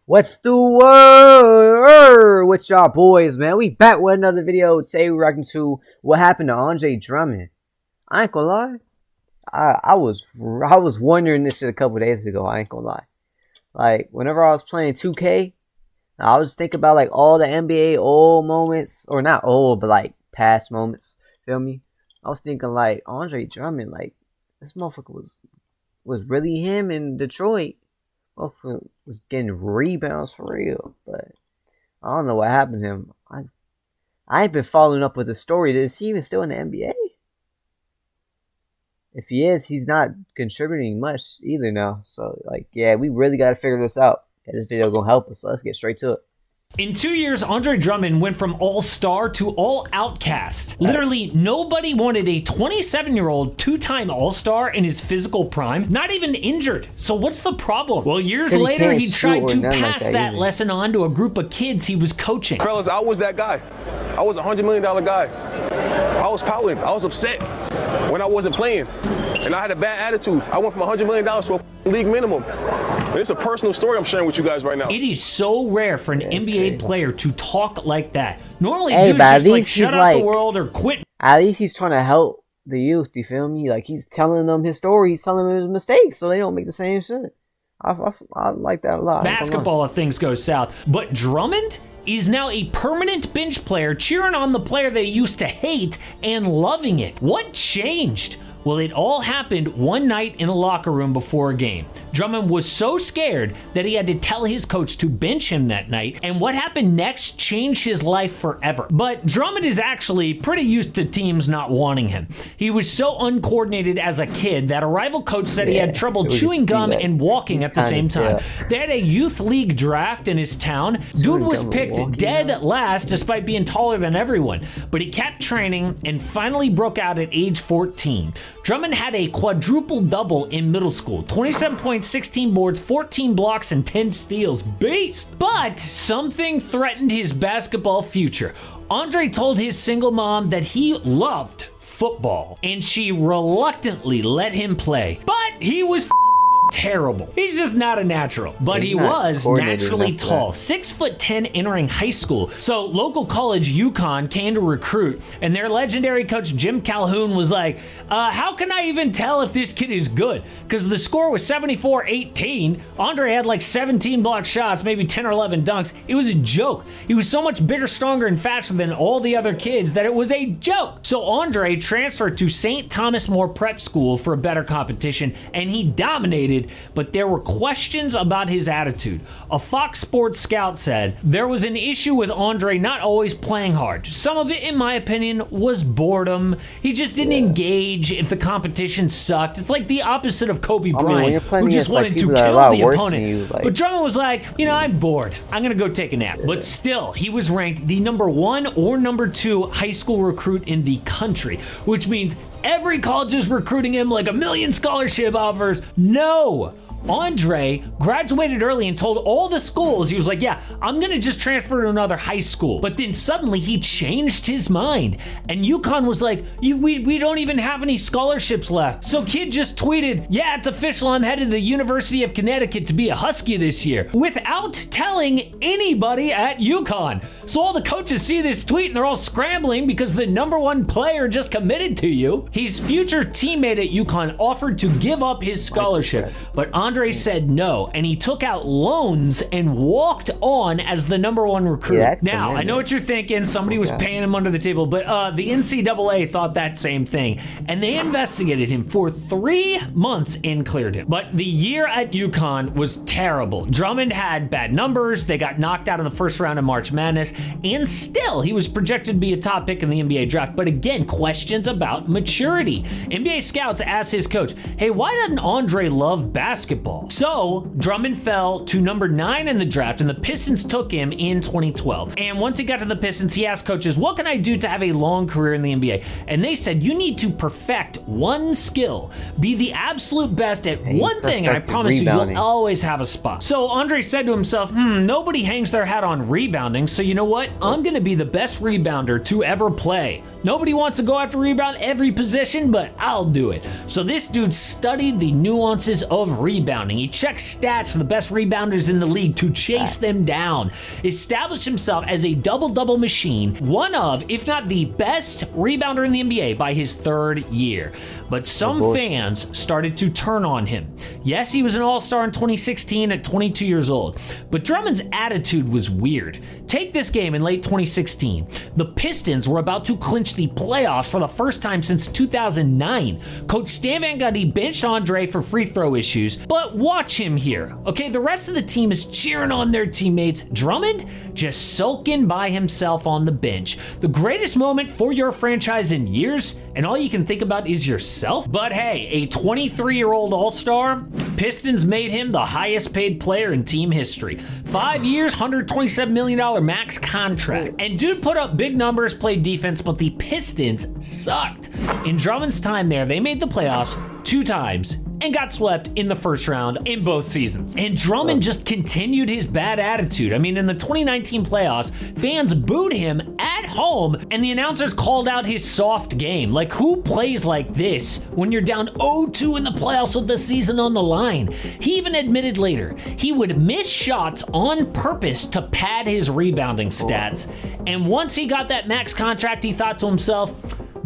What's the word with y'all boys, man? We back with another video. Today we're reacting to what happened to Andre Drummond. I ain't gonna lie. I was wondering this shit a couple days ago. I ain't gonna lie. Like, whenever I was playing 2K, I was thinking about like all the NBA old moments. Or not old, but like past moments. Feel me? I was thinking like Andre Drummond, like this motherfucker was really him in Detroit. Motherfucker was getting rebounds for real, but I don't know what happened to him. I ain't been following up with the story. Is he even still in the NBA? If he is, he's not contributing much either now. So like, yeah, we really gotta figure this out. Yeah, this video gonna help us. So let's get straight to it. In 2 years, Andre Drummond went from all-star to all-outcast. Literally, nobody wanted a 27-year-old two-time all-star in his physical prime, not even injured. So what's the problem? Well, years later, he tried to pass that lesson on to a group of kids he was coaching. Fellas, I was that guy. I was a $100 million guy. I was pouting. I was upset when I wasn't playing. And I had a bad attitude. I went from $100 million to a league minimum. It's a personal story I'm sharing with you guys right now. It is so rare for an NBA player to talk like that. Normally, dudes just like shut out the world or quit. At least he's trying to help the youth. You feel me? Like he's telling them his story. He's telling them his mistakes so they don't make the same shit. I like that a lot. Basketball if things go south. But Drummond is now a permanent bench player cheering on the player they used to hate and loving it. What changed? Well, it all happened one night in a locker room before a game. Drummond was so scared that he had to tell his coach to bench him that night, and what happened next changed his life forever. But Drummond is actually pretty used to teams not wanting him. He was so uncoordinated as a kid that a rival coach said he had trouble chewing gum and walking at the same time. They had a youth league draft in his town. Dude was picked dead last despite being taller than everyone, but he kept training and finally broke out at age 14. Drummond had a quadruple-double in middle school. 27 points, 16 boards, 14 blocks, and 10 steals. Beast! But something threatened his basketball future. Andre told his single mom that he loved football, and she reluctantly let him play. But he was terrible. He's just not a natural, but he was naturally tall, 6'10" entering high school. So local college UConn came to recruit, and their legendary coach Jim Calhoun was like, how can I even tell if this kid is good? Because the score was 74-18. Andre had like 17 block shots, maybe 10 or 11 dunks. It was a joke. He was so much bigger, stronger, and faster than all the other kids that it was a joke. So Andre transferred to St. Thomas More Prep School for a better competition, and he dominated. But there were questions about his attitude. A Fox Sports scout said there was an issue with Andre not always playing hard. Some of it, in my opinion, was boredom. He just didn't engage if the competition sucked. It's like the opposite of Kobe Bryant, who just wanted to kill the opponent. But Drummond was like, you know, I'm bored. I'm going to go take a nap. But still, he was ranked the #1 or #2 high school recruit in the country, which means every college is recruiting him like a million scholarship offers. No! Andre graduated early and told all the schools, he was like, yeah, I'm gonna just transfer to another high school. But then suddenly he changed his mind, and UConn was like, we don't even have any scholarships left. So kid just tweeted, yeah, it's official, I'm headed to the University of Connecticut to be a Husky this year, without telling anybody at UConn. So all the coaches see this tweet and they're all scrambling because the #1 player just committed to you. His future teammate at UConn offered to give up his scholarship, but Andre said no, and he took out loans and walked on as the #1 recruit. Now, I know what you're thinking. Somebody was paying him under the table, but the NCAA thought that same thing, and they investigated him for 3 months and cleared him. But the year at UConn was terrible. Drummond had bad numbers. They got knocked out of the first round of March Madness, and still, he was projected to be a top pick in the NBA draft. But again, questions about maturity. NBA scouts asked his coach, hey, why doesn't Andre love basketball? So Drummond fell to #9 in the draft, and the Pistons took him in 2012. And once he got to the Pistons, he asked coaches, what can I do to have a long career in the NBA? And they said, you need to perfect one skill. Be the absolute best at one thing, and I promise you, you'll always have a spot. So Andre said to himself, nobody hangs their hat on rebounding, so you know what? I'm gonna be the best rebounder to ever play. Nobody wants to go after rebound every possession, but I'll do it. So this dude studied the nuances of rebounding. He checked stats for the best rebounders in the league to chase them down. Established himself as a double-double machine, one of, if not the best rebounder in the NBA by his 3rd year. But some fans started to turn on him. Yes, he was an all-star in 2016 at 22 years old, but Drummond's attitude was weird. Take this game in late 2016. The Pistons were about to clinch the playoffs for the first time since 2009. Coach Stan Van Gundy benched Andre for free throw issues, but watch him here. Okay, the rest of the team is cheering on their teammates. Drummond just sulking by himself on the bench. The greatest moment for your franchise in years, and all you can think about is yourself? But hey, a 23-year-old all-star, Pistons made him the highest paid player in team history. 5 years, $127 million max contract. And dude put up big numbers, played defense, but the Pistons sucked. In Drummond's time there, they made the playoffs 2 times and got swept in the first round in both seasons. And Drummond just continued his bad attitude. I mean, in the 2019 playoffs, fans booed him at home, and the announcers called out his soft game. Like, who plays like this when you're down 0-2 in the playoffs with the season on the line? He even admitted later he would miss shots on purpose to pad his rebounding stats. And once he got that max contract, he thought to himself,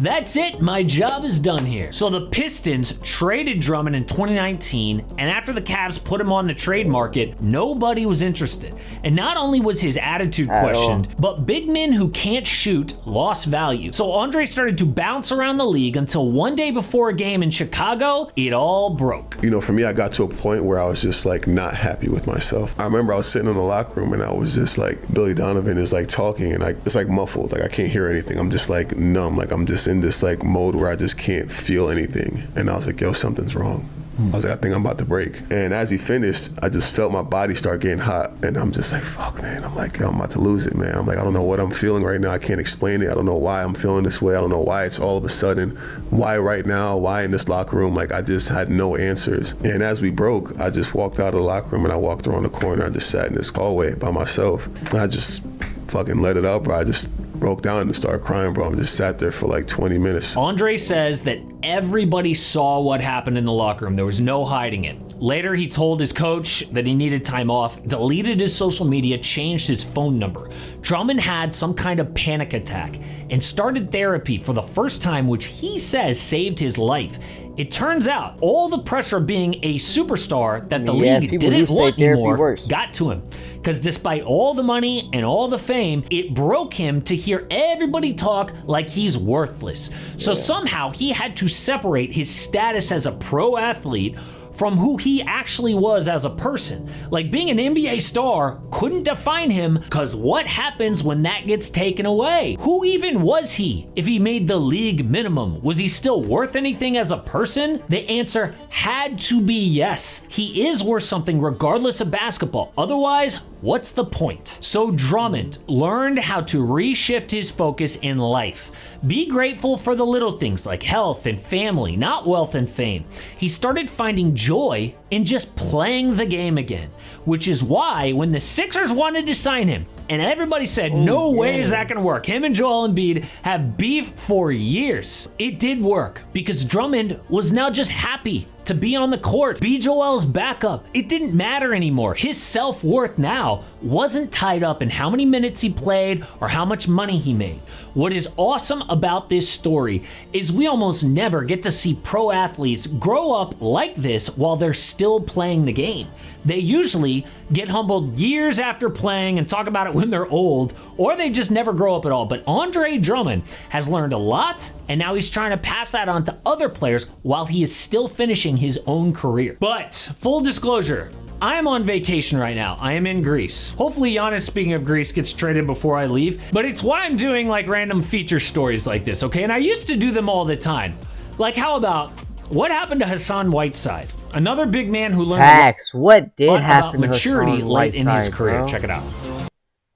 that's it, my job is done here. So the Pistons traded Drummond in 2019, and after the Cavs put him on the trade market, nobody was interested. And not only was his attitude questioned, but big men who can't shoot lost value. So Andre started to bounce around the league until one day before a game in Chicago, it all broke. You know, for me, I got to a point where I was just like not happy with myself. I remember I was sitting in the locker room and I was just like, Billy Donovan is like talking and it's like muffled, like I can't hear anything. I'm just like numb, like I'm just in this like mode where I just can't feel anything. And I was like, yo, something's wrong. I was like, I think I'm about to break. And as he finished, I just felt my body start getting hot. And I'm just like, fuck, man. I'm like, yo, I'm about to lose it, man. I'm like, I don't know what I'm feeling right now. I can't explain it. I don't know why I'm feeling this way. I don't know why it's all of a sudden. Why right now? Why in this locker room? Like, I just had no answers. And as we broke, I just walked out of the locker room and I walked around the corner. I just sat in this hallway by myself. And I just fucking let it up, bro. I just broke down and started crying, bro. I just sat there for like 20 minutes. Andre says that everybody saw what happened in the locker room. There was no hiding it. Later, he told his coach that he needed time off, deleted his social media, changed his phone number. Drummond had some kind of panic attack and started therapy for the first time, which he says saved his life. It turns out all the pressure of being a superstar that the league didn't want anymore got to him. Because despite all the money and all the fame, it broke him to hear everybody talk like he's worthless. So somehow he had to separate his status as a pro athlete from who he actually was as a person. Like, being an NBA star couldn't define him, because what happens when that gets taken away? Who even was he if he made the league minimum? Was he still worth anything as a person? The answer had to be yes. He is worth something regardless of basketball. Otherwise, what's the point? So Drummond learned how to reshift his focus in life. Be grateful for the little things like health and family, not wealth and fame. He started finding joy in just playing the game again, which is why when the Sixers wanted to sign him, and everybody said, no way is that going to work. Him and Joel Embiid have beef for years. It did work because Drummond was now just happy to be on the court, be Joel's backup. It didn't matter anymore. His self-worth now wasn't tied up in how many minutes he played or how much money he made. What is awesome about this story is we almost never get to see pro athletes grow up like this while they're still playing the game. They usually get humbled years after playing and talk about it when they're old, or they just never grow up at all. But Andre Drummond has learned a lot, and now he's trying to pass that on to other players while he is still finishing his own career. But full disclosure, I am on vacation right now. I am in Greece. Hopefully Giannis, speaking of Greece, gets traded before I leave. But it's why I'm doing like random feature stories like this, okay? And I used to do them all the time. Like, how about what happened to Hassan Whiteside? Another big man who learned what did happen about maturity late in his career. Bro? Check it out.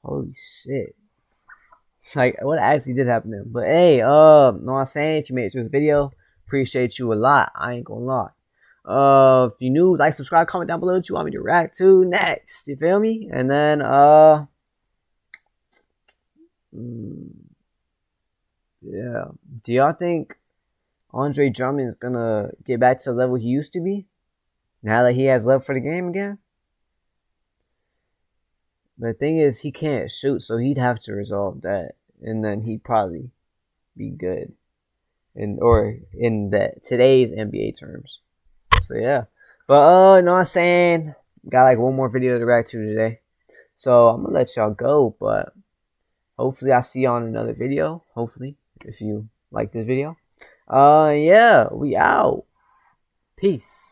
Holy shit. It's like, what actually did happen to him? But hey, know what I'm saying? If you made it through the video, appreciate you a lot. I ain't gonna lie. If you new, like, subscribe, comment down below what you want me to react to next. You feel me? And then, Yeah. Do y'all think Andre Drummond is gonna get back to the level he used to be now that he has love for the game again? But the thing is, he can't shoot, so he'd have to resolve that, and then he'd probably be good, or in that today's NBA terms. So yeah, but you know what I'm saying? Got like one more video to react to today, so I'm gonna let y'all go. But hopefully, I see you on another video. Hopefully, if you like this video, yeah, we out. Peace.